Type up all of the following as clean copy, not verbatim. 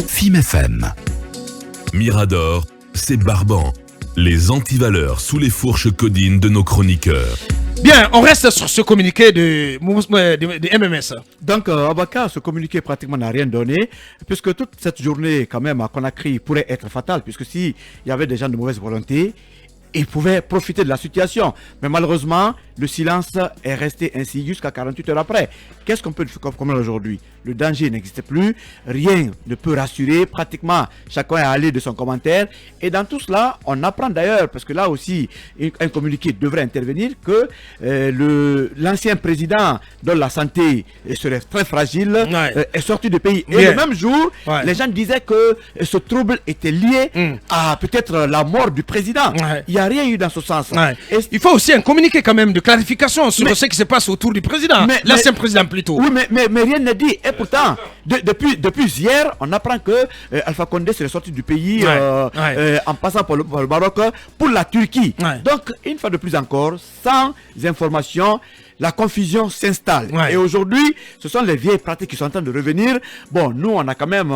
FIM FM. Mirador, c'est barbant. Les antivaleurs sous les fourches codines de nos chroniqueurs. Bien, on reste sur ce communiqué de MMS. Donc, Abaka, ce communiqué pratiquement n'a rien donné, puisque toute cette journée, quand même, à Conakry pourrait être fatale, puisque s'il y avait des gens de mauvaise volonté, ils pouvaient profiter de la situation. Mais malheureusement, le silence est resté ainsi jusqu'à 48 heures après. Qu'est-ce qu'on peut faire comme aujourd'hui? Le danger n'existe plus, rien ne peut rassurer, pratiquement chacun est allé de son commentaire. Et dans tout cela, on apprend d'ailleurs, parce que là aussi, un communiqué devrait intervenir, que l'ancien président dont la santé serait très fragile est sorti du pays. Et le même jour, les gens disaient que ce trouble était lié à peut-être la mort du président. Il n'y a rien eu dans ce sens. Il faut aussi un communiqué quand même de clarification sur ce qui se passe autour du président, l'ancien président plutôt. Oui, mais rien n'est dit. Et pourtant, depuis hier, on apprend que Alpha Condé serait sorti du pays en passant par le Maroc pour la Turquie. Donc, une fois de plus encore, sans information, la confusion s'installe. Et aujourd'hui, ce sont les vieilles pratiques qui sont en train de revenir. Bon, nous, on a quand même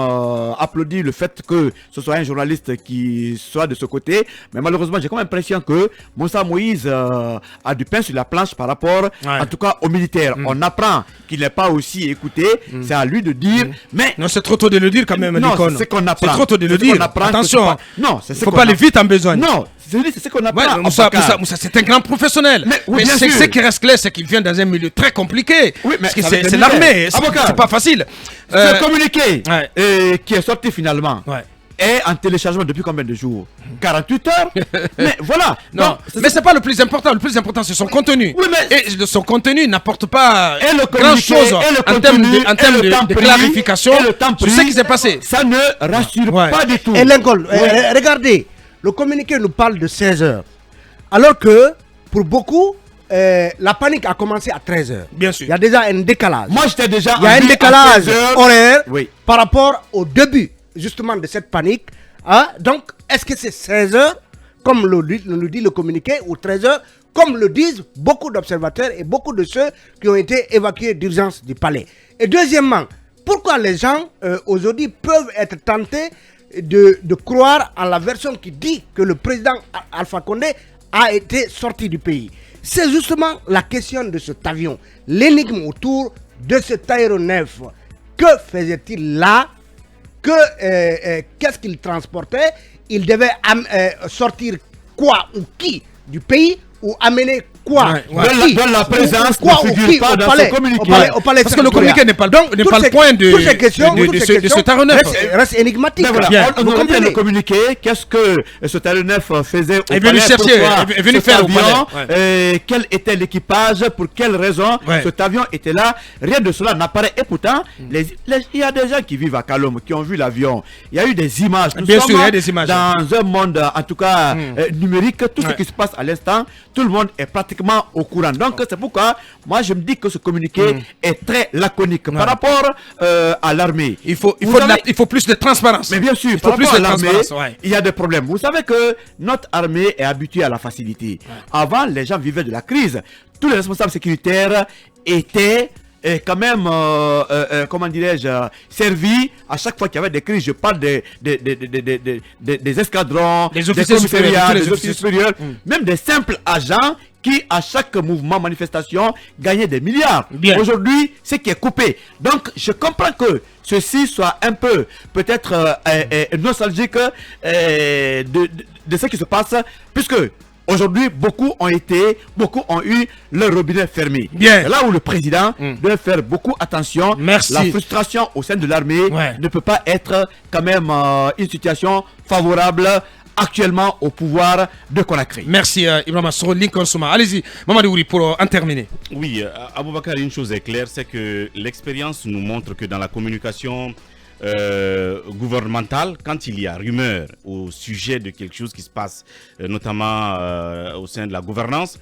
applaudi le fait que ce soit un journaliste qui soit de ce côté. Mais malheureusement, j'ai comme l'impression que Moussa Moïse a du pain sur la planche par rapport, en tout cas, aux militaires. On apprend qu'il n'est pas aussi écouté. C'est à lui de dire. Mais non, c'est trop tôt de le dire quand même. Non, c'est ce qu'on apprend. C'est trop tôt de le dire. Attention, non, c'est ce faut pas aller vite en besogne. Non, c'est ce qu'on apprend. Moussa, c'est un grand professionnel. Mais ce qui reste clair, c'est qu'il vient dans un milieu très compliqué. Parce que c'est l'armée, c'est pas facile. Ce communiqué qui est sorti finalement est en téléchargement depuis combien de jours? 48 heures. Mais voilà. Non, mais c'est pas le plus important. Le plus important, c'est son contenu. Et son contenu n'apporte pas grand-chose en termes de clarification sur ce qui s'est passé. Ça ne rassure pas du tout. Et Lincoln, regardez, le communiqué nous parle de 16 heures. Alors que, pour beaucoup, la panique a commencé à 13 heures. Bien sûr. Il y a déjà un décalage. Moi, j'étais déjà. Il y a un décalage horaire par rapport au début, justement, de cette panique. Donc, est-ce que c'est 16 heures, comme nous dit le communiqué, ou 13 heures, comme le disent beaucoup d'observateurs et beaucoup de ceux qui ont été évacués d'urgence du palais? Et deuxièmement, pourquoi les gens, aujourd'hui, peuvent être tentés de croire à la version qui dit que le président Alpha Condé a été sorti du pays? C'est justement la question de cet avion, l'énigme autour de cet aéronef. Que faisait-il là? Qu'est-ce qu'il transportait? Il devait sortir quoi ou qui du pays, ou amener quoi dans la présence ne figure pas dans ce communiqué. Au palais parce que le communiqué n'est pas le point de cet aéronef. Reste énigmatique. On regarde le communiqué. Qu'est-ce que cet aéronef faisait au palais? Est venu faire au palais. Quel était l'équipage? Pour quelle raison cet avion était là? Rien de cela n'apparaît. Et pourtant, il y a des gens qui vivent à Kalom, qui ont vu l'avion. Il y a eu des images. Bien sûr, il y a des images. Dans un monde, en tout cas, numérique, tout ce qui se passe à l'instant, tout le monde est pratiquement au courant. Donc c'est pourquoi moi je me dis que ce communiqué est très laconique par rapport à l'armée. Il faut plus de transparence. Mais bien sûr, par rapport à l'armée, il y a des problèmes. Vous savez que notre armée est habituée à la facilité. Avant, les gens vivaient de la crise. Tous les responsables sécuritaires étaient quand même, comment dirais-je, servi à chaque fois qu'il y avait des crises. Je parle des escadrons, des officiers supérieurs, même des simples agents qui, à chaque mouvement, manifestation, gagnaient des milliards. Aujourd'hui, c'est qui est coupé. Donc, je comprends que ceci soit un peu, peut-être, nostalgique de ce qui se passe, puisque aujourd'hui, beaucoup ont eu leur robinet fermé. C'est là où le président doit faire beaucoup attention. Merci. La frustration au sein de l'armée ne peut pas être quand même une situation favorable actuellement au pouvoir de Conakry. Merci Ibrahima Soro, Lincoln Souma. Allez-y, Mamadou Ouri, pour en terminer. Oui, Aboubakar, une chose est claire, c'est que l'expérience nous montre que dans la communication gouvernementale, quand il y a rumeur au sujet de quelque chose qui se passe, notamment au sein de la gouvernance,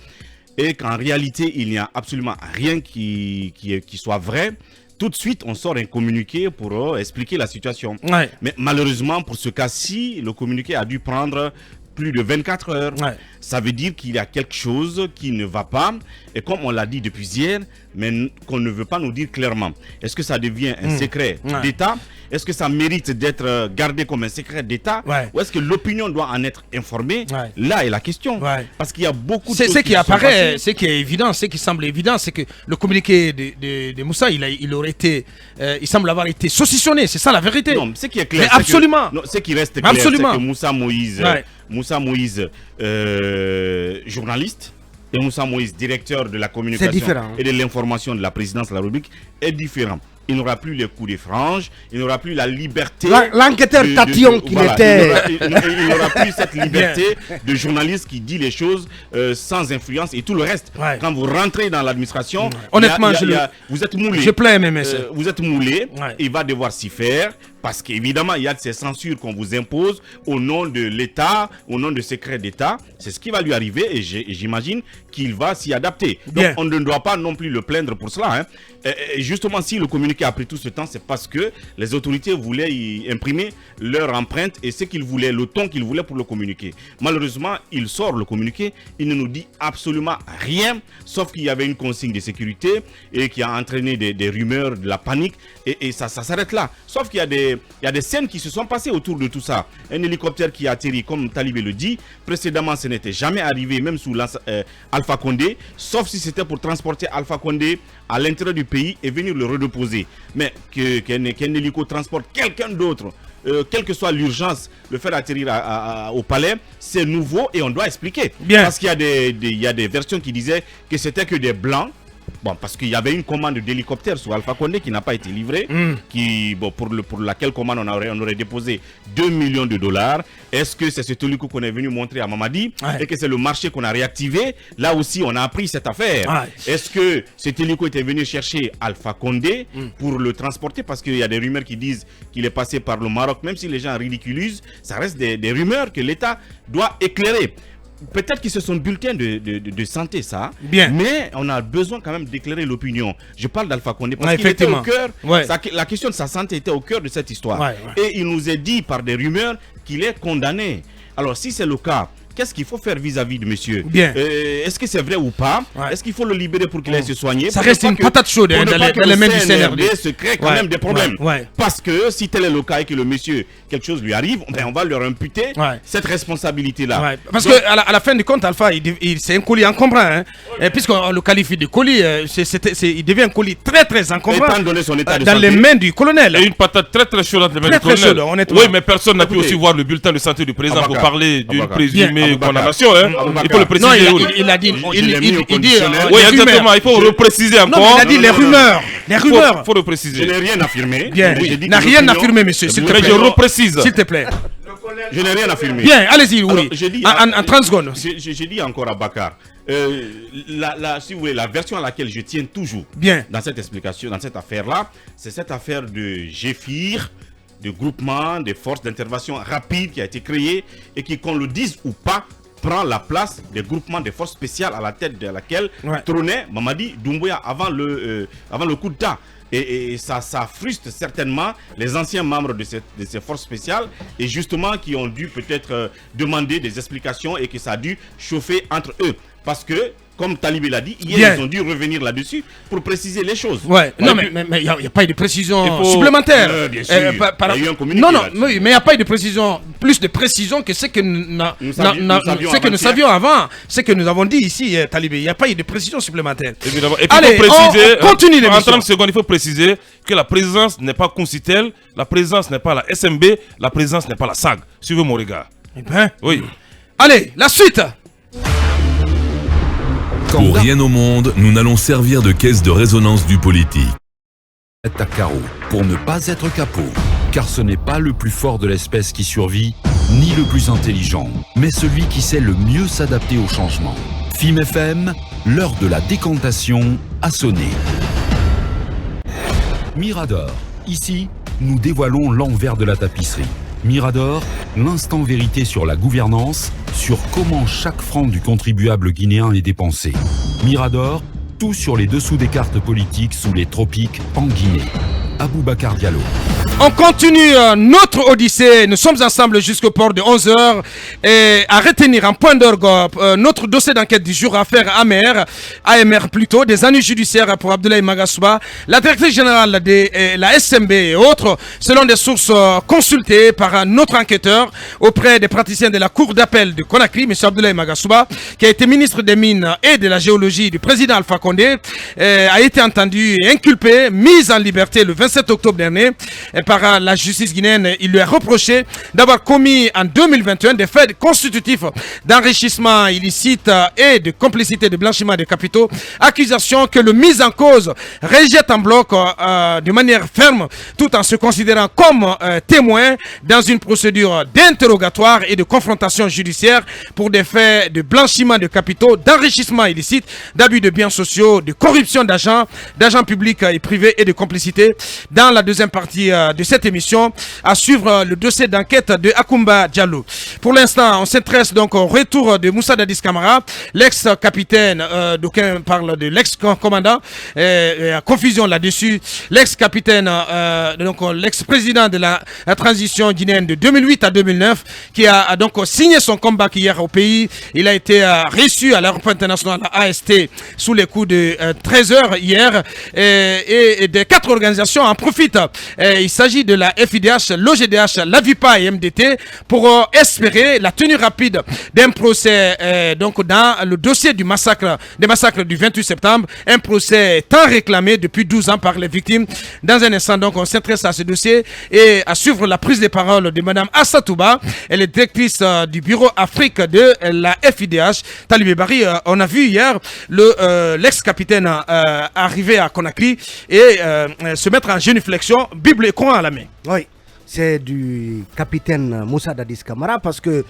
et qu'en réalité il n'y a absolument rien qui soit vrai, tout de suite on sort un communiqué pour expliquer la situation. Mais malheureusement pour ce cas-ci, le communiqué a dû prendre plus de 24 heures. Ouais. Ça veut dire qu'il y a quelque chose qui ne va pas. Et comme on l'a dit depuis hier, mais qu'on ne veut pas nous dire clairement. Est-ce que ça devient un secret d'État? Est-ce que ça mérite d'être gardé comme un secret d'État? Ou est-ce que l'opinion doit en être informée? Là est la question. Parce qu'il y a beaucoup de choses ce qui apparaît, ce qui est évident, ce qui semble évident, c'est que le communiqué de Moussa, il aurait été, il semble avoir été saucissonné. C'est ça la vérité. Non, ce qui est clair, mais absolument. Ce qui reste clair, c'est que Moussa Moïse, journaliste, et Moussa Moïse, directeur de la communication et de l'information de la présidence de la République, est différent. Il n'aura plus les coups de frange, il n'aura plus la liberté. L'enquêteur Tatillon qui était. Il n'aura plus cette liberté de journaliste qui dit les choses sans influence et tout le reste. Quand vous rentrez dans l'administration, honnêtement, vous êtes moulé. Je plains MMS. Vous êtes moulé, il va devoir s'y faire. Parce qu'évidemment, il y a de ces censures qu'on vous impose au nom de l'État, au nom de secrets d'État. C'est ce qui va lui arriver et j'imagine qu'il va s'y adapter. Donc, on ne doit pas non plus le plaindre pour cela. Hein. Et justement, si le communiqué a pris tout ce temps, c'est parce que les autorités voulaient y imprimer leur empreinte et ce qu'ils voulaient, le ton qu'ils voulaient pour le communiqué. Malheureusement, il sort le communiqué, il ne nous dit absolument rien, sauf qu'il y avait une consigne de sécurité et qui a entraîné des rumeurs, de la panique, et ça s'arrête là. Sauf qu'il y a des scènes qui se sont passées autour de tout ça. Un hélicoptère qui a atterri, comme Talibé le dit, précédemment, ce n'était jamais arrivé, même sous Alpha Condé, sauf si c'était pour transporter Alpha Condé à l'intérieur du pays et venir le redeposer. Mais qu'un hélico transporte quelqu'un d'autre, quelle que soit l'urgence, le faire atterrir au palais, c'est nouveau et on doit expliquer. Parce qu'il y a des versions qui disaient que c'était que des blancs. Bon, parce qu'il y avait une commande d'hélicoptère sur Alpha Condé qui n'a pas été livrée, pour laquelle commande on aurait déposé 2 millions de dollars. Est-ce que c'est cet hélico qu'on est venu montrer à Mamadi et que c'est le marché qu'on a réactivé? Là aussi, on a appris cette affaire. Est-ce que cet hélico était venu chercher Alpha Condé pour le transporter? Parce qu'il y a des rumeurs qui disent qu'il est passé par le Maroc. Même si les gens ridiculisent, ça reste des rumeurs que l'État doit éclairer. Peut-être que c'est son bulletin de santé, ça. Mais on a besoin quand même d'éclairer l'opinion. Je parle d'Alpha Condé parce qu'il était au cœur. La question de sa santé était au cœur de cette histoire. Et il nous est dit par des rumeurs qu'il est condamné. Alors, si c'est le cas, qu'est-ce qu'il faut faire vis-à-vis de monsieur? Est-ce que c'est vrai ou pas? Est-ce qu'il faut le libérer pour qu'il aille se soigner? Ça reste une patate chaude dans les mains du CNRD. Se crée quand même des problèmes. Parce que si tel est le cas et que le monsieur, quelque chose lui arrive, on va leur imputer cette responsabilité-là. Parce qu'à la fin du compte, Alpha, c'est un colis encombrant. Hein. Puisqu'on le qualifie de colis, il devient un colis très très encombrant. Étant donné son état de dans santé, les mains du colonel. Et une patate très très chaude dans les mains du colonel. Oui, mais personne n'a pu aussi voir le bulletin de santé du président pour parler d'une présumée condamnation, hein. Il faut le préciser. Non, il a dit. Il dit. Oui, exactement. Il faut repréciser encore. Non, il a dit les rumeurs. Les rumeurs. Il faut le préciser. Je n'ai rien affirmé. Il n'a rien affirmé, monsieur. S'il te plaît. Mais je reprécise. S'il te plaît. Je n'ai rien affirmé. Bien, allez-y, oui. En 30 secondes. J'ai dit encore à Bakar. Si vous voulez, la version à laquelle je tiens toujours dans cette explication, dans cette affaire-là, c'est cette affaire de GFIR, de groupement des forces d'intervention rapide qui a été créé et qui, qu'on le dise ou pas, prend la place des groupements des forces spéciales à la tête de laquelle trônait Mamadi Doumbouya avant le coup d'État. Et ça frustre certainement les anciens membres de ces forces spéciales et justement qui ont dû peut-être demander des explications et que ça a dû chauffer entre eux. Parce que, comme Talibé l'a dit, hier ils ont dû revenir là-dessus pour préciser les choses. Non, mais il n'y a pas eu de précision supplémentaire. Bien sûr, il y a eu un communiqué. Non, mais il n'y a pas eu de précision, plus de précision que ce que nous savions avant, ce que nous avons dit ici, Talibé. Il n'y a pas eu de précision supplémentaire. Évidemment. Et puis allez, on continue en 30 secondes, il faut préciser que la présidence n'est pas Concitel, la présidence n'est pas la SMB, la présidence n'est pas la SAG. Suivez mon regard. Oui. Allez, la suite. Pour rien au monde, nous n'allons servir de caisse de résonance du politique. À carreau, pour ne pas être capot, car ce n'est pas le plus fort de l'espèce qui survit, ni le plus intelligent, mais celui qui sait le mieux s'adapter au changement. FIM FM, l'heure de la décantation a sonné. Mirador, ici, nous dévoilons l'envers de la tapisserie. Mirador, l'instant vérité sur la gouvernance, sur comment chaque franc du contribuable guinéen est dépensé. Mirador, tout sur les dessous des cartes politiques sous les tropiques en Guinée. Aboubacar Diallo. On continue notre odyssée. Nous sommes ensemble jusqu'au port de 11h. Et à retenir en point d'orgue notre dossier d'enquête du jour, affaire AMR plutôt, des ennuis judiciaires pour Abdoulaye Magasouba, la directrice générale de la SMB et autres, selon des sources consultées par notre enquêteur auprès des praticiens de la cour d'appel de Conakry, M. Abdoulaye Magasouba, qui a été ministre des Mines et de la Géologie du président Alpha Condé, a été entendu et inculpé, mis en liberté le 27 octobre dernier par la justice guinéenne. Il lui a reproché d'avoir commis en 2021 des faits constitutifs d'enrichissement illicite et de complicité de blanchiment de capitaux, accusation que le mis en cause rejette en bloc de manière ferme, tout en se considérant comme témoin dans une procédure d'interrogatoire et de confrontation judiciaire pour des faits de blanchiment de capitaux, d'enrichissement illicite, d'abus de biens sociaux, de corruption d'agents publics et privés et de complicité. Dans la deuxième partie de cette émission, à suivre le dossier d'enquête de Akumba Diallo. Pour l'instant, on s'intéresse donc au retour de Moussa Dadis Camara, l'ex-capitaine, d'aucuns parlent de l'ex-commandant, confusion là-dessus, l'ex-capitaine, donc l'ex-président de la transition guinéenne de 2008 à 2009, qui a donc signé son comeback hier au pays. Il a été reçu à l'aéroport international AST sous les coups de 13h hier, et des 4 organisations en profitent. Il s'agit de la FIDH, l'OGDH, la VIPA et MDT pour espérer la tenue rapide d'un procès donc dans le dossier des massacres du 28 septembre, un procès tant réclamé depuis 12 ans par les victimes. Dans un instant, donc, on s'intéresse à ce dossier et à suivre la prise de parole de Madame Assatouba, elle est directrice du bureau Afrique de la FIDH. Talibé Bari, on a vu hier l'ex-capitaine arriver à Conakry et se mettre en génuflexion, Bible et Coran à la main. Oui, c'est du capitaine Moussa Dadis Camara parce que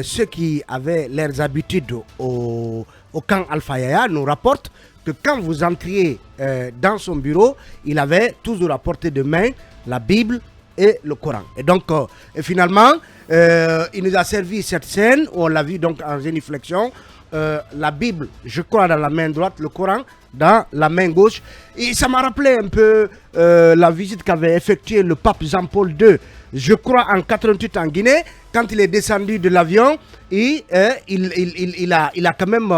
ceux qui avaient leurs habitudes au camp Alpha Yaya nous rapportent que quand vous entriez dans son bureau, il avait toujours à portée de main la Bible et le Coran. Et donc, finalement, il nous a servi cette scène où on l'a vu donc en génuflexion. La Bible, je crois, dans la main droite, le Coran dans la main gauche. Et ça m'a rappelé un peu la visite qu'avait effectuée le pape Jean-Paul II, je crois en 88 en Guinée, quand il est descendu de l'avion, et il a quand même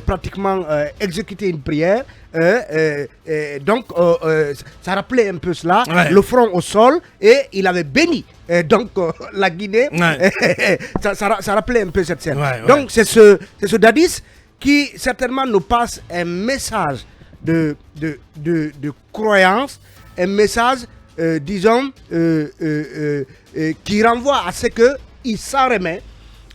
pratiquement exécuté une prière. Donc, ça rappelait un peu cela, ouais. Le front au sol, et il avait béni la Guinée. Ouais. ça rappelait un peu cette scène. Ouais, ouais. Donc, c'est ce Dadis qui certainement nous passe un message de croyance, un message, disons, qui renvoie à ce qu'il s'en remet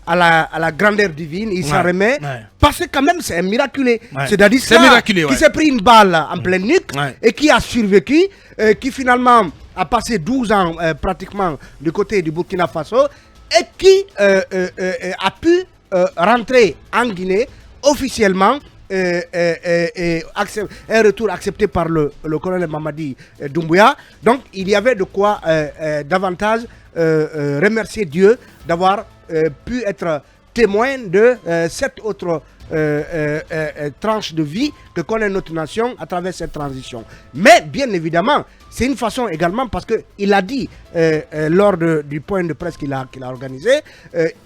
à la grandeur divine, il s'en remet, parce que quand même c'est un miraculé. C'est-à-dire qui s'est pris une balle en pleine nuque et qui a survécu, qui finalement a passé 12 ans pratiquement du côté du Burkina Faso et qui a pu rentrer en Guinée officiellement, un retour accepté par le colonel Mamadi Doumbouya. Donc il y avait de quoi davantage remercier Dieu d'avoir pu être témoin de cette autre tranche de vie que connaît notre nation à travers cette transition. Mais bien évidemment, c'est une façon également parce qu'il a dit lors du point de presse qu'il a organisé,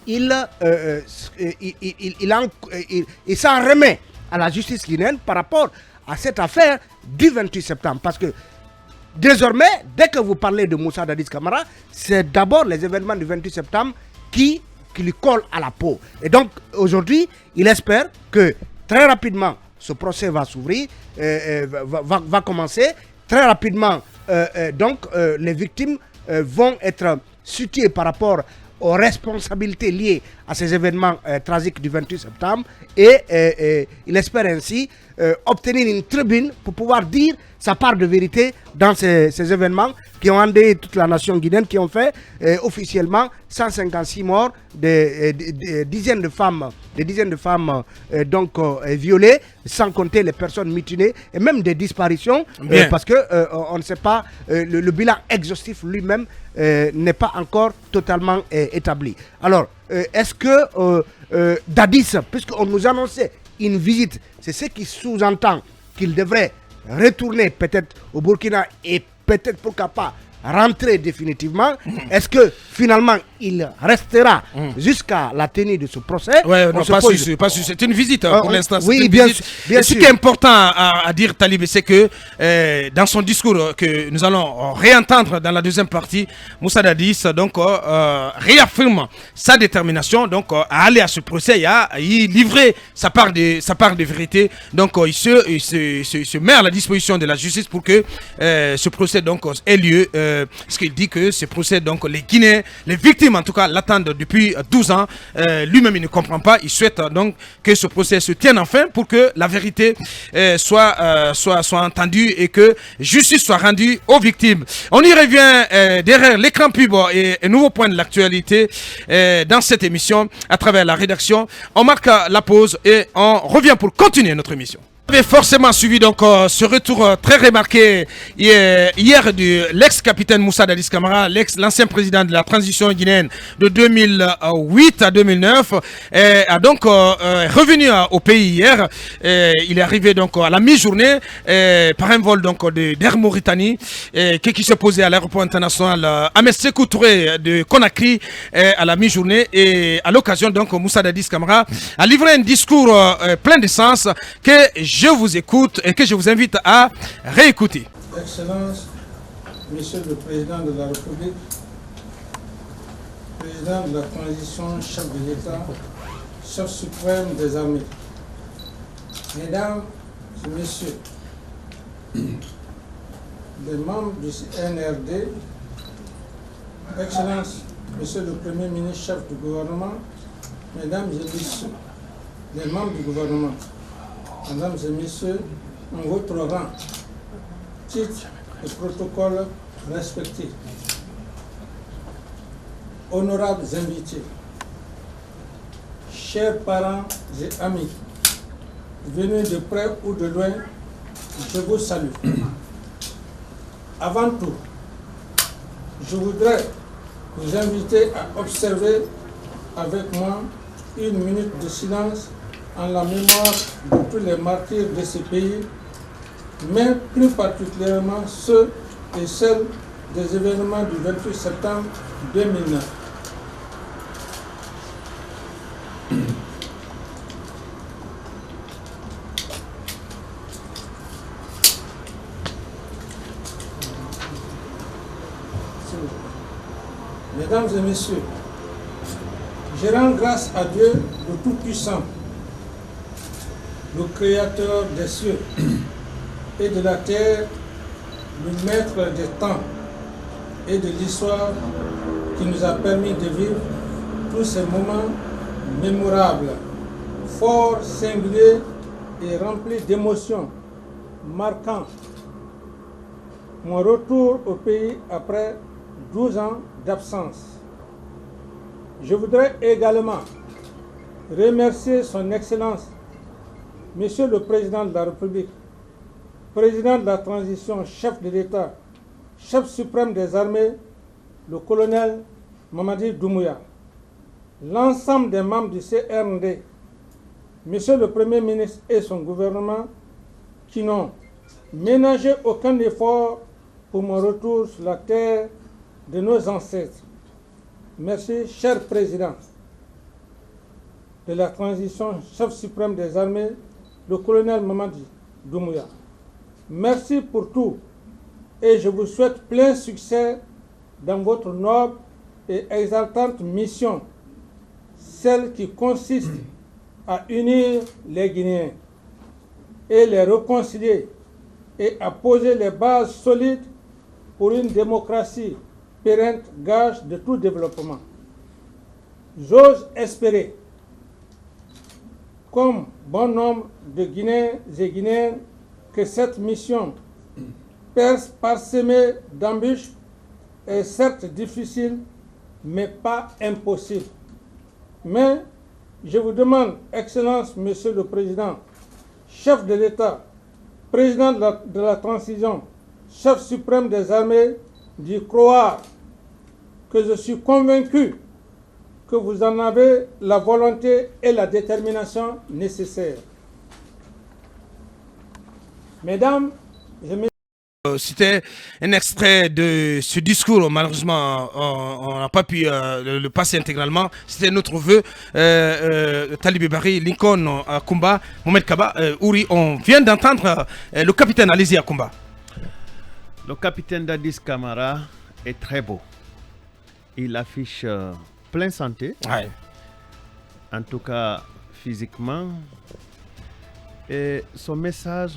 il s'en remet à la justice guinéenne par rapport à cette affaire du 28 septembre. Parce que désormais, dès que vous parlez de Moussa Dadis Camara, c'est d'abord les événements du 28 septembre qui lui collent à la peau. Et donc, aujourd'hui, il espère que très rapidement, ce procès va s'ouvrir, va commencer. Très rapidement, les victimes vont être situées par rapport aux responsabilités liées à ces événements tragiques du 28 septembre et il espère ainsi obtenir une tribune pour pouvoir dire sa part de vérité dans ces événements qui ont endeuillé toute la nation guinéenne, qui ont fait officiellement 156 morts, des dizaines de femmes violées, sans compter les personnes mutinées et même des disparitions, parce que on ne sait pas, le bilan exhaustif lui-même n'est pas encore totalement établi. Alors, est-ce que Dadis, puisqu'on nous annonçait une visite, c'est ce qui sous-entend qu'il devrait retourner peut-être au Burkina et peut-être pourquoi pas rentrer définitivement. Est-ce que finalement il restera jusqu'à la tenue de ce procès? Ouais, non, pas sûr. C'est une visite pour l'instant. Oui, bien sûr. Ce qui est important à dire, Talib, c'est que dans son discours que nous allons réentendre dans la deuxième partie, Moussa Dadis donc réaffirme sa détermination donc à aller à ce procès et à y livrer sa part de vérité. Donc il se met à la disposition de la justice pour que ce procès donc ait lieu. Ce qu'il dit que ce procès donc les Guinéens, les victimes en tout cas l'attendent depuis 12 ans. Lui-même il ne comprend pas. Il souhaite donc que ce procès se tienne enfin pour que la vérité soit entendue et que justice soit rendue aux victimes. On y revient derrière l'écran pub et un nouveau point de l'actualité dans cette émission à travers la rédaction. On marque la pause et on revient pour continuer notre émission. Vous avez forcément suivi donc ce retour très remarqué hier de l'ex-capitaine Moussa Dadis Camara, l'ancien président de la transition guinéenne de 2008 à 2009, a donc revenu au pays hier. Il est arrivé donc à la mi-journée par un vol donc d'Air Mauritanie qui s'est posé à l'aéroport international Ahmed Sékou Touré de Conakry à la mi-journée, et à l'occasion donc Moussa Dadis Camara a livré un discours plein de sens que je vous écoute et que je vous invite à réécouter. Excellence, Monsieur le Président de la République, Président de la transition, chef de l'État, chef suprême des armées, Mesdames et Messieurs, les membres du CNRD, Excellence, Monsieur le Premier ministre, chef du gouvernement, Mesdames et Messieurs, les membres du gouvernement, Mesdames et Messieurs, en votre rang, titre et protocole respectés, honorables invités, chers parents et amis, venus de près ou de loin, je vous salue. Avant tout, je voudrais vous inviter à observer avec moi une minute de silence en la mémoire de tous les martyrs de ce pays, mais plus particulièrement ceux et celles des événements du 28 septembre 2009. Mesdames et messieurs, je rends grâce à Dieu, le Tout-Puissant, le Créateur des cieux et de la terre, le Maître des temps et de l'histoire, qui nous a permis de vivre tous ces moments mémorables, forts, singuliers et remplis d'émotions, marquant mon retour au pays après 12 ans d'absence. Je voudrais également remercier son Excellence, Monsieur le Président de la République, Président de la transition, chef de l'État, chef suprême des armées, le colonel Mamadi Doumbouya, l'ensemble des membres du CNRD, Monsieur le Premier ministre et son gouvernement, qui n'ont ménagé aucun effort pour mon retour sur la terre de nos ancêtres. Merci, cher Président de la transition, chef suprême des armées, le colonel Mamadi Doumbouya. Merci pour tout et je vous souhaite plein succès dans votre noble et exaltante mission, celle qui consiste à unir les Guinéens et les réconcilier et à poser les bases solides pour une démocratie pérenne, gage de tout développement. J'ose espérer, comme bon nombre de Guinéens et Guinéennes, que cette mission parsemée d'embûches est certes difficile, mais pas impossible. Mais je vous demande, Excellence, Monsieur le Président, chef de l'État, Président de la transition, chef suprême des armées, d'y croire que je suis convaincu que vous en avez la volonté et la détermination nécessaires. Mesdames et messieurs, C'était un extrait de ce discours. Malheureusement, on n'a pas pu le passer intégralement. C'était notre vœu. Talibé Bari, Lincoln, Akumba, Mohamed Kaba, Ouri. On vient d'entendre le capitaine. Allez-y, Akumba. Le capitaine Dadis Camara est très beau. Il affiche plein santé. Ouais. En tout cas, physiquement. Et son message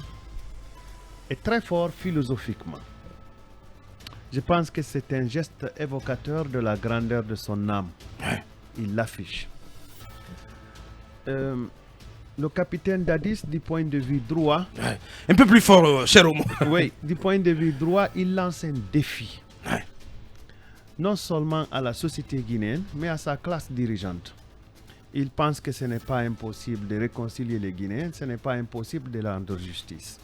est très fort philosophiquement. Je pense que c'est un geste évocateur de la grandeur de son âme. Ouais. Il l'affiche. Le capitaine Dadis, du point de vue droit... Ouais. Un peu plus fort, cher Omo. Oui, du point de vue droit, il lance un défi. Ouais. Non seulement à la société guinéenne, mais à sa classe dirigeante. Il pense que ce n'est pas impossible de réconcilier les Guinéens, ce n'est pas impossible de rendre justice.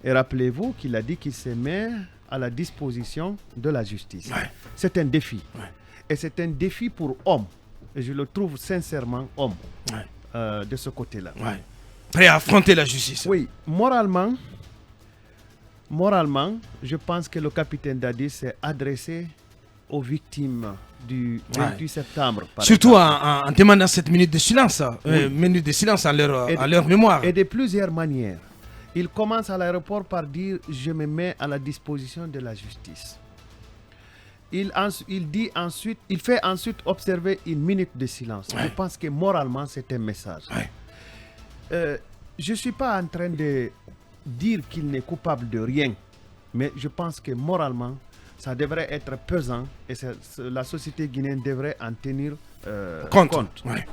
Et rappelez-vous qu'il a dit qu'il se met à la disposition de la justice. Ouais. C'est un défi. Ouais. Et c'est un défi pour homme. Et je le trouve sincèrement homme. Ouais. De ce côté-là. Ouais. Prêt à affronter la justice. Oui, moralement, je pense que le capitaine Dadis s'est adressé aux victimes du 28 septembre. Surtout en demandant cette minute de silence, minute de silence à leur mémoire. Et de plusieurs manières. Il commence à l'aéroport par dire « Je me mets à la disposition de la justice ». Il fait ensuite observer une minute de silence. Ouais. Je pense que moralement, c'est un message. Ouais. Je ne suis pas en train de dire qu'il n'est coupable de rien, mais je pense que moralement, ça devrait être pesant et la société guinéenne devrait en tenir compte. Ouais.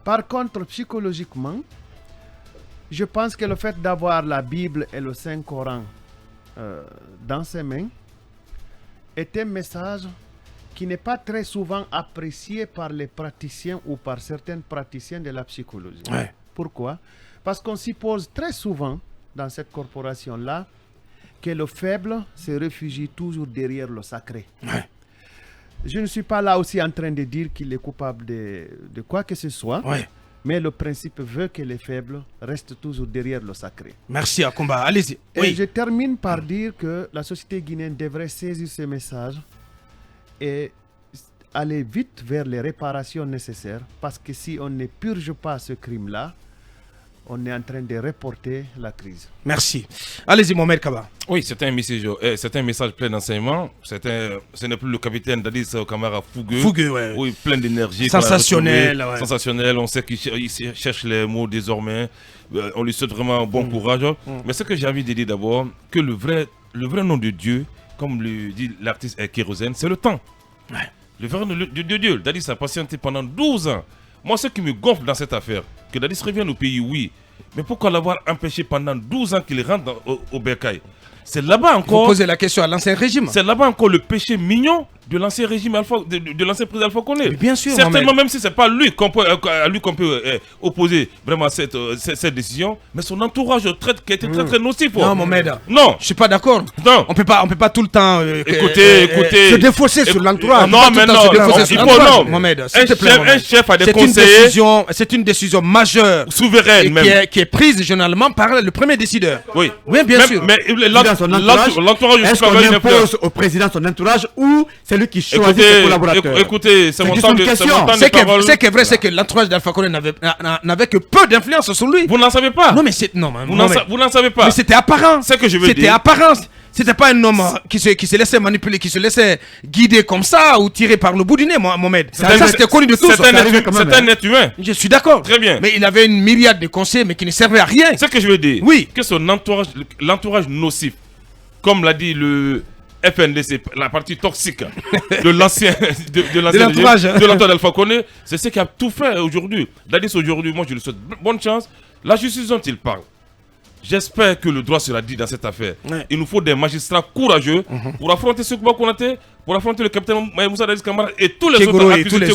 Par contre, psychologiquement, je pense que le fait d'avoir la Bible et le Saint-Coran dans ses mains est un message qui n'est pas très souvent apprécié par les praticiens ou par certains praticiens de la psychologie. Ouais. Pourquoi? Parce qu'on suppose très souvent dans cette corporation-là que le faible se réfugie toujours derrière le sacré. Ouais. Je ne suis pas là aussi en train de dire qu'il est coupable de quoi que ce soit. Ouais. Mais le principe veut que les faibles restent toujours derrière le sacré. Merci Akumba, allez-y. Et je termine par dire que la société guinéenne devrait saisir ce message et aller vite vers les réparations nécessaires, parce que si on ne purge pas ce crime-là, on est en train de reporter la crise. Merci. Allez-y, Mohamed Kaba. Oui, c'est un message plein d'enseignement. Ce n'est plus le capitaine Dadis Camara fougueux. Fougueux, ouais. Oui, plein d'énergie. Sensationnel. Ouais. Sensationnel. On sait qu'il cherche les mots désormais. On lui souhaite vraiment bon courage. Mais ce que j'ai envie de dire d'abord, que le vrai nom de Dieu, comme le dit l'artiste Kérosène, c'est le temps. Ouais. Le vrai nom de Dieu. Dadis a patienté pendant 12 ans. Moi, ce qui me gonfle dans cette affaire, que Dadis revienne au pays, oui. Mais pourquoi l'avoir empêché pendant 12 ans qu'il rentre au Bercail? C'est là-bas encore... Vous posez la question à l'ancien régime. C'est là-bas encore le péché mignon de l'ancien régime de l'ancien président Alpha Condé. Bien sûr. Certainement, même si ce n'est pas lui qu'on peut opposer vraiment cette décision, mais son entourage qui a été très très nocif. Non, Mohamed. Non. Je ne suis pas d'accord. Non. On peut pas tout le temps... écoutez. Se défausser sur l'entourage. Non, mais non. Il faut non. Mohamed, un chef a des conseillers. C'est une décision majeure. Souveraine même. Qui est prise généralement par le premier décideur. Oui. Oui, bien sûr. Mais l'entourage... Est-ce qu'on impose au président son entourage ou c'est lui qui choisit ses collaborateurs? Écoutez, c'est mon temps de parole. Ce qui est vrai, c'est que l'entourage d'Alpha Condé n'avait que peu d'influence sur lui. Vous n'en savez pas. Non, mais vous n'en savez pas. Mais c'était apparent. C'est ce que je veux dire. C'était apparent. C'était pas un homme qui se laissait manipuler, qui se laissait guider comme ça ou tirer par le bout du nez, Mohamed. Ça, c'était connu de tous. C'est un être humain. Je suis d'accord. Très bien. Mais il avait une myriade de conseillers, mais qui ne servaient à rien. C'est ce que je veux dire. Oui. Que son l'entourage nocif, comme l'a dit le FNDC, la partie toxique de l'ancien l'entourage d'Alpha Condé, c'est ce qui a tout fait aujourd'hui. Dadis aujourd'hui, moi je lui souhaite bonne chance. La justice dont il parle, j'espère que le droit sera dit dans cette affaire. Ouais. Il nous faut des magistrats courageux pour affronter Sékouba Konaté, pour affronter le capitaine Moussa Dadis Camara et tous les autres accusés.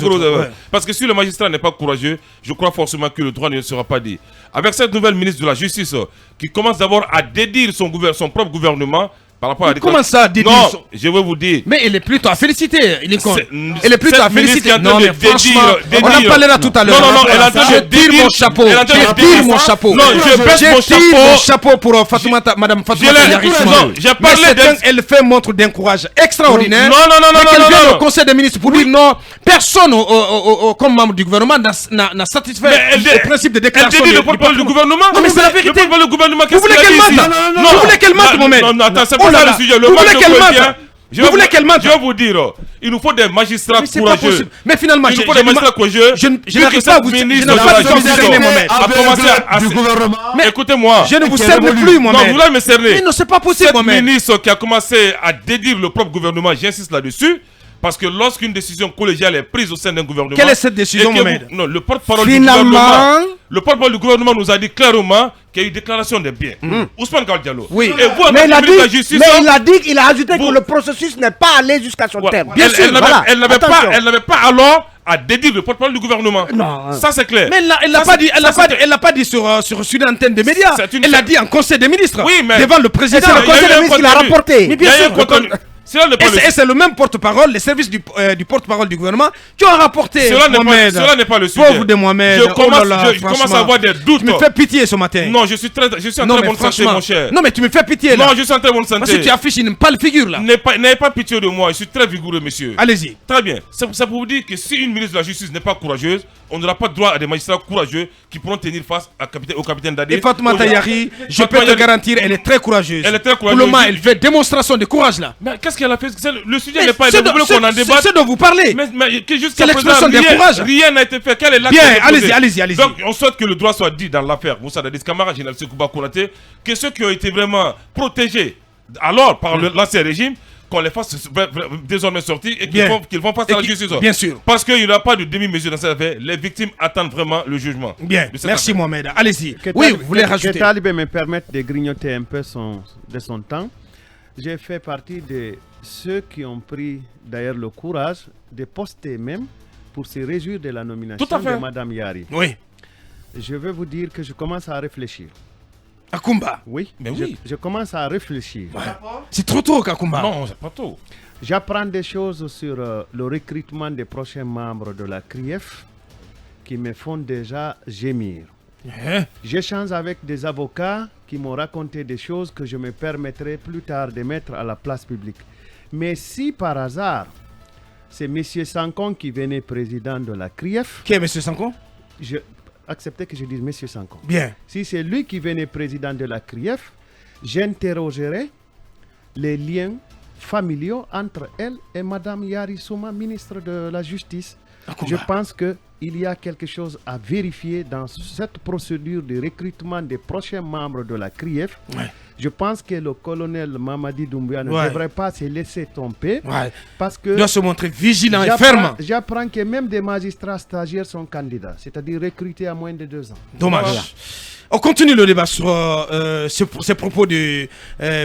Parce que si le magistrat n'est pas courageux, je crois forcément que le droit ne sera pas dit. Avec cette nouvelle ministre de la Justice qui commence d'abord à dédire son propre gouvernement, Par rapport à Comment ça, dédire Non, son- je vais vous dire. Mais il est plutôt à féliciter. Il est con. C'est- Il est plutôt cette à féliciter. ministre qui est en Non, train mais de franchement, dédire- on en parlera tout à l'heure. Non, elle est en train Je de tire dédire- mon chapeau. elle est en train de Je dédire tire mon ça. chapeau. Non, je baisse tire mon chapeau. mon chapeau pour Fatoumata, Madame Fatoumata Je l'ai- Yarisma. non, j'ai parlé Mais d'un- elle fait montre d'un courage extraordinaire. Non, Mais qu'elle non, vienne non. au Conseil des ministres pour dire non, personne comme membre du gouvernement n'a satisfait Mais au principe de Elle déclaration dédie le du porte-parole du gouvernement. Non, mais c'est la vérité. Le porte-parole du gouvernement, Vous qu'est-ce voulez qu'il a qu'elle dit mente ici? Vous voulez qu'elle mente, Mohamed? Non, attends, c'est Oh pas là ça là. le sujet. Le Vous manque voulez de qu'elle mente? cohésion. Vous voulez qu'elle mente? Je vais vous dire, il nous faut des magistrats Mais c'est pas courageux. possible. Mais finalement, Il nous faut des magistrats courageux. je Vu n'arrive que pas à cette vous ministre je n'arrive de pas la à vous Justice cerner, Mohamed. a commencé à... du gouvernement. Mais Écoutez-moi. je ne vous qui cerne révolue. plus, Non, Mohamed. vous voulez me cerner. Mais non, c'est pas possible, Cette Mohamed. ministre qui a commencé à dédire le propre gouvernement, j'insiste là-dessus, parce que lorsqu'une décision collégiale est prise au sein d'un gouvernement... Quelle est cette décision, et que Mohamed? Non, le porte-parole du Finalement- gouvernement... Le porte-parole du gouvernement nous a dit clairement qu'il y a eu déclaration des biens. Ousmane Diallo. Oui. Et vous, en Mais tant il que a ministre de la dit, Justice... mais hein, il a dit, il a ajouté vous- que le processus n'est pas allé jusqu'à son voilà. terme. Bien sûr, voilà. Elle n'avait Attention. pas alors à dédire le porte-parole du gouvernement. Non. Ça, c'est clair. Mais elle l'a Ça, pas c'est- dit, elle l'a pas dit sur une antenne de médias. C'est une- Elle l'a dit en conseil des ministres. Oui, mais- devant le Et président. c'est le il y a conseil eu des un ministres qui l'a contenu. rapporté. Mais Il y bien a eu sûr. un contenu. Cela n'est pas le Et c'est le même porte-parole, les services du porte-parole du gouvernement qui ont rapporté. Cela n'est pas- Mohamed. cela n'est pas le sujet. Pauvre de Mohamed. Je Oh commence- là là, je commence franchement. à avoir des doutes. Tu me fais pitié ce matin. Non, je suis en Non, très mais bonne santé, franchement. mon cher. Non, mais tu me fais pitié là. Non, je suis en très bonne Parce que santé. tu affiches une pâle figure là. N'ayez pas pitié de moi, je suis très vigoureux, monsieur. Allez-y. Très bien. C'est pour vous dire que si une ministre de la Justice n'est pas courageuse, on n'aura pas droit à des magistrats courageux qui pourront tenir face au capitaine Dadé. Et Fatoumata Yari, je peux te garantir, elle est très courageuse. Elle est très Pour le courageuse. moment, elle fait démonstration de courage là. Mais qu'est-ce qu'elle a fait? Le sujet Mais n'est pas... ce Vous voulez qu'on en débatte? ce dont vous parlez. Mais que jusqu'à C'est l'expression présent, d'un courage. rien n'a été fait. Quel est l'acte Bien, qui a été posé? allez-y. Donc, on souhaite que le droit soit dit dans l'affaire Moussa Dadis Camara, général Sekouba Konaté, que ceux qui ont été vraiment protégés alors par l'ancien régime, qu'on les fasse désormais sortir et Bien. qu'ils vont face à la justice. Bien sûr. Parce qu'il n'y a pas de demi-mesure dans cette affaire. Les victimes attendent vraiment le jugement. Bien, de cette merci affaire. Mohamed. Allez-y. Que Oui, Tal- vous voulez que rajouter. Talibé me permette de grignoter un peu de son temps. J'ai fait partie de ceux qui ont pris d'ailleurs le courage de poster même pour se réjouir de la nomination Tout à fait. de Madame Yari. Oui. Je veux vous dire que je commence à réfléchir. Akumba. Oui, Mais oui. je commence à réfléchir. C'est trop tôt, Kakumba. Non, c'est pas tout. J'apprends des choses sur le recrutement des prochains membres de la CRIEF qui me font déjà gémir. Hein? J'échange avec des avocats qui m'ont raconté des choses que je me permettrai plus tard de mettre à la place publique. Mais si par hasard, c'est M. Sankon qui venait président de la CRIEF, Qui est M. Sanko? je acceptais que je dise M. Sankon. Bien. Si c'est lui qui venait président de la CRIEF, j'interrogerai les liens familiaux entre elle et Mme Yari Souma, ministre de la Justice. Je pense qu'il y a quelque chose à vérifier dans cette procédure de recrutement des prochains membres de la CRIEF. Ouais. Je pense que le colonel Mamadi Doumbouya ne Ouais. devrait pas se laisser tromper Ouais. parce Il que doit se montrer vigilant et ferme. j'apprends que même des magistrats stagiaires sont candidats, c'est-à-dire recrutés à moins de 2 ans. Dommage. Voilà. On continue le débat sur ces propos de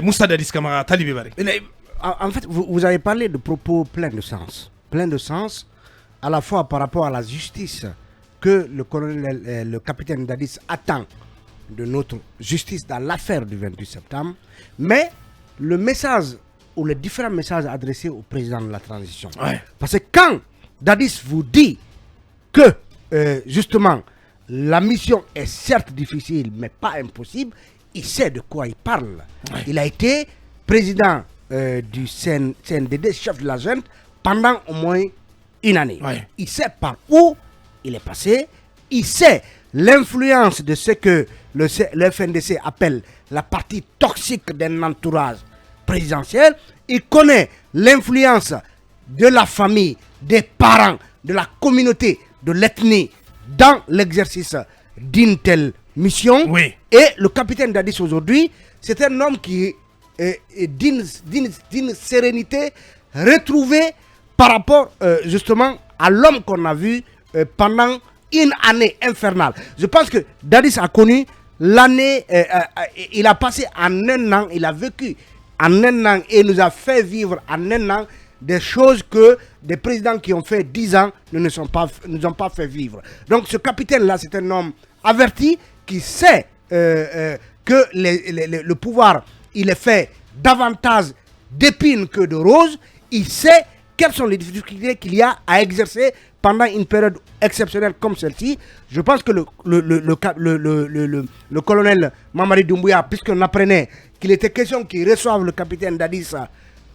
Moussa Dadis Camara, Talibé Baré. Mais, en fait, vous avez parlé de propos pleins de sens. Plein de sens, à la fois par rapport à la justice que le capitaine Dadis attend de notre justice dans l'affaire du 28 septembre, mais le message ou les différents messages adressés au président de la transition. Ouais. Parce que quand Dadis vous dit que, justement, la mission est certes difficile, mais pas impossible, il sait de quoi il parle. Ouais. Il a été président du CNDD, chef de la junte, pendant au moins une année. Ouais. Il sait par où il est passé, il sait l'influence de ce que le FNDC appelle la partie toxique d'un entourage présidentiel, il connaît l'influence de la famille, des parents, de la communauté, de l'ethnie dans l'exercice d'une telle mission. Oui. Et le capitaine Dadis aujourd'hui, c'est un homme qui est d'une sérénité retrouvée par rapport justement à l'homme qu'on a vu pendant une année infernale. Je pense que Dadis a connu l'année, il a passé en un an, il a vécu en un an et nous a fait vivre en un an des choses que des présidents qui ont fait 10 ans ne nous ont pas fait vivre. Donc ce capitaine-là, c'est un homme averti qui sait que le pouvoir, il est fait davantage d'épines que de roses. Il sait quelles sont les difficultés qu'il y a à exercer pendant une période exceptionnelle comme celle-ci. Je pense que le colonel Mamadi Doumbouya, puisqu'on apprenait qu'il était question qu'il reçoive le capitaine Dadis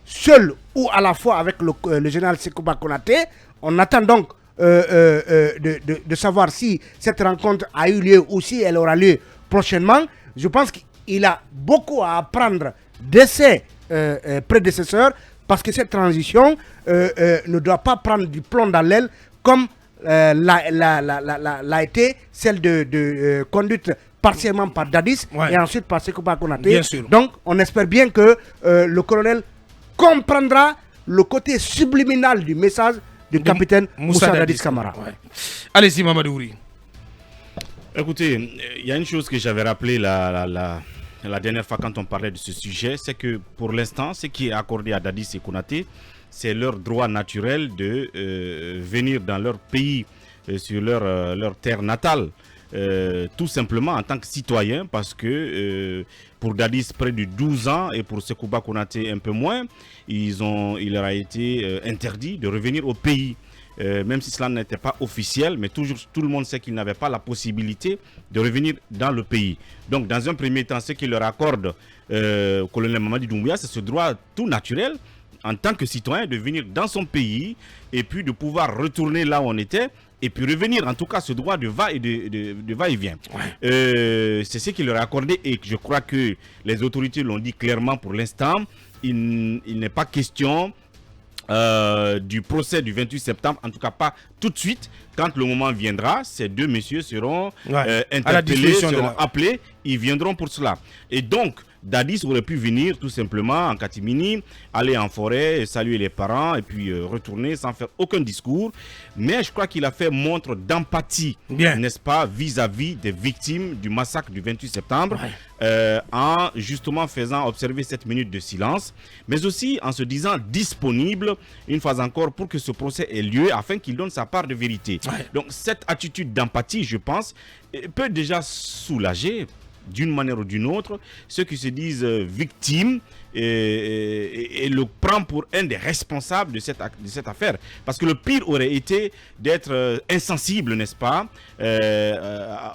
seul ou à la fois avec le général Sekouba Konaté, on attend donc de savoir si cette rencontre a eu lieu ou si elle aura lieu prochainement. Je pense qu'il a beaucoup à apprendre de ses prédécesseurs, parce que cette transition ne doit pas prendre du plomb dans l'aile comme l'a été celle de conduite partiellement par Dadis et ensuite par Sekouba Konaté. Donc on espère bien que le colonel comprendra le côté subliminal du message du capitaine Moussa Dadis Camara. Allez-y, Mamadou Ouri. Écoutez, il y a une chose que j'avais rappelé la dernière fois quand on parlait de ce sujet, c'est que pour l'instant, ce qui est accordé à Dadis et Konaté, c'est leur droit naturel de venir dans leur pays, sur leur terre natale, tout simplement en tant que citoyen, parce que pour Dadis, près de 12 ans, et pour Sekouba Konaté un peu moins, il leur a été interdit de revenir au pays. Même si cela n'était pas officiel, mais toujours tout le monde sait qu'ils n'avaient pas la possibilité de revenir dans le pays. Donc dans un premier temps, ce qu'il leur accorde au colonel Mamadi Doumbouya, c'est ce droit tout naturel en tant que citoyen de venir dans son pays et puis de pouvoir retourner là où on était et puis revenir, en tout cas ce droit de va-et-vient. C'est ce qu'il leur a accordé, et je crois que les autorités l'ont dit clairement pour l'instant. Il n'est pas question du procès du 28 septembre, en tout cas pas tout de suite. Quand le moment viendra, ces deux messieurs seront interpellés, seront appelés, ils viendront pour cela. Et donc, Dadis aurait pu venir tout simplement en catimini, aller en forêt, saluer les parents et puis retourner sans faire aucun discours. Mais je crois qu'il a fait montre d'empathie, n'est-ce pas, vis-à-vis des victimes du massacre du 28 septembre, en justement faisant observer cette minute de silence, mais aussi en se disant disponible, une fois encore, pour que ce procès ait lieu, afin qu'il donne sa part de vérité. Donc cette attitude d'empathie, je pense, peut déjà soulager d'une manière ou d'une autre ceux qui se disent victimes et le prend pour un des responsables de cette affaire. Parce que le pire aurait été d'être insensible, n'est-ce pas, à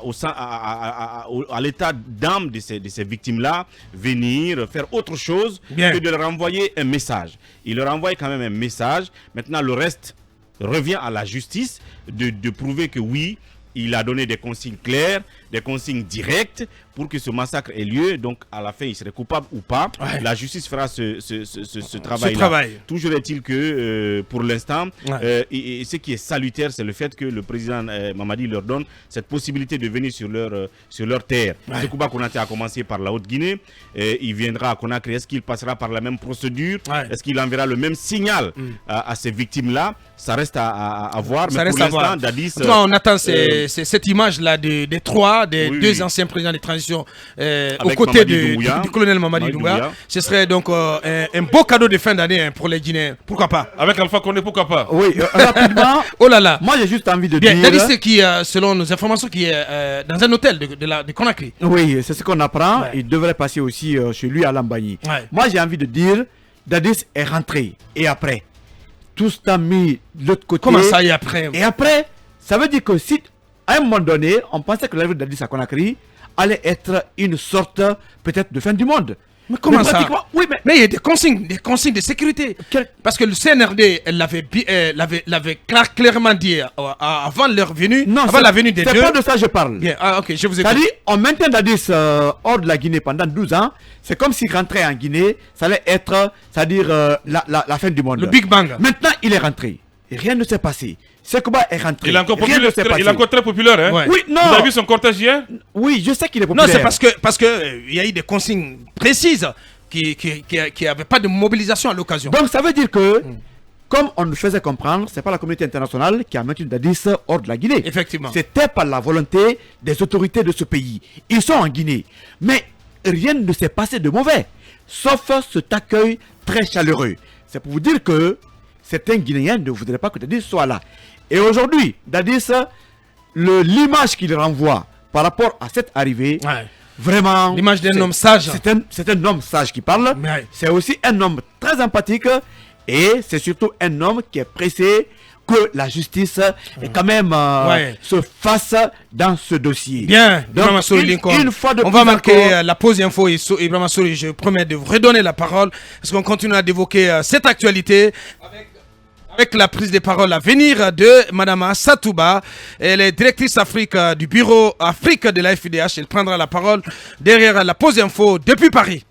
l'état d'âme de ces victimes-là, venir faire autre chose que de leur envoyer un message. Il leur envoie quand même un message. Maintenant, le reste revient à la justice de prouver que oui, il a donné des consignes claires, des consignes directes pour que ce massacre ait lieu. Donc, à la fin, il serait coupable ou pas. La justice fera ce travail-là. Toujours est-il que, pour l'instant, et ce qui est salutaire, c'est le fait que le président Mamadi leur donne cette possibilité de venir sur leur terre. Sekouba Konaté a commencé par la Haute-Guinée. Il viendra à Conakry. Est-ce qu'il passera par la même procédure? Est-ce qu'il enverra le même signal à ces victimes-là? Ça reste à voir. Mais pour l'instant, Dadis... on attend cette image-là des trois, deux anciens présidents de transition aux côtés du colonel Mamadi Doumbouya. Ce serait donc un beau cadeau de fin d'année pour les Guinéens. Pourquoi pas? Avec Alpha Condé, pourquoi pas? Oui, rapidement. Oh là là. Moi, j'ai juste envie de dire... Dadis qui, selon nos informations, qui est dans un hôtel de Conakry. Oui, c'est ce qu'on apprend. Il devrait passer aussi chez lui à Lambaye. Moi, j'ai envie de dire, Dadis est rentré. Et après, tout ça mis de l'autre côté. Comment ça, et après? Et après, ça veut dire que si, à un moment donné, on pensait que l'arrivée de Dadis à Conakry allait être une sorte, peut-être, de fin du monde. Mais comment ça? Oui, mais il y a des consignes de sécurité. Parce que le CNRD, elle l'avait clairement dit avant leur venue, avant la venue des deux. C'est pas de ça que je parle. Bien, ok, je vous écoute. C'est-à-dire, on maintient Dadis hors de la Guinée pendant 12 ans. C'est comme s'il rentrait en Guinée, ça allait être, c'est-à-dire la fin du monde. Le Big Bang. Maintenant, il est rentré. Et rien ne s'est passé. Sekouba est rentré. Il est encore très populaire. Hein? Oui, non. Vous avez vu son cortège hier? Oui, je sais qu'il est populaire. Non, c'est parce que il y a eu des consignes précises qui n'avaient pas de mobilisation à l'occasion. Donc ça veut dire que, comme on nous faisait comprendre, c'est pas la communauté internationale qui a maintenu Dadis hors de la Guinée. Effectivement. C'était par la volonté des autorités de ce pays. Ils sont en Guinée. Mais rien ne s'est passé de mauvais. Sauf cet accueil très chaleureux. C'est pour vous dire que certains Guinéens ne voudraient pas que Dadis soit là. Et aujourd'hui, Dadis, l'image qu'il renvoie par rapport à cette arrivée, vraiment... L'image d'un homme sage. C'est un homme sage qui parle. Ouais. C'est aussi un homme très empathique. Et c'est surtout un homme qui est pressé que la justice quand même se fasse dans ce dossier. Bien, donc une fois de on va marquer la pause info et Ibrahima Sory, je promets de vous redonner la parole parce qu'on continue à évoquer cette actualité avec la prise de parole à venir de Madame Satouba. Elle est directrice Afrique du bureau Afrique de la FIDH. Elle prendra la parole derrière la pause info depuis Paris.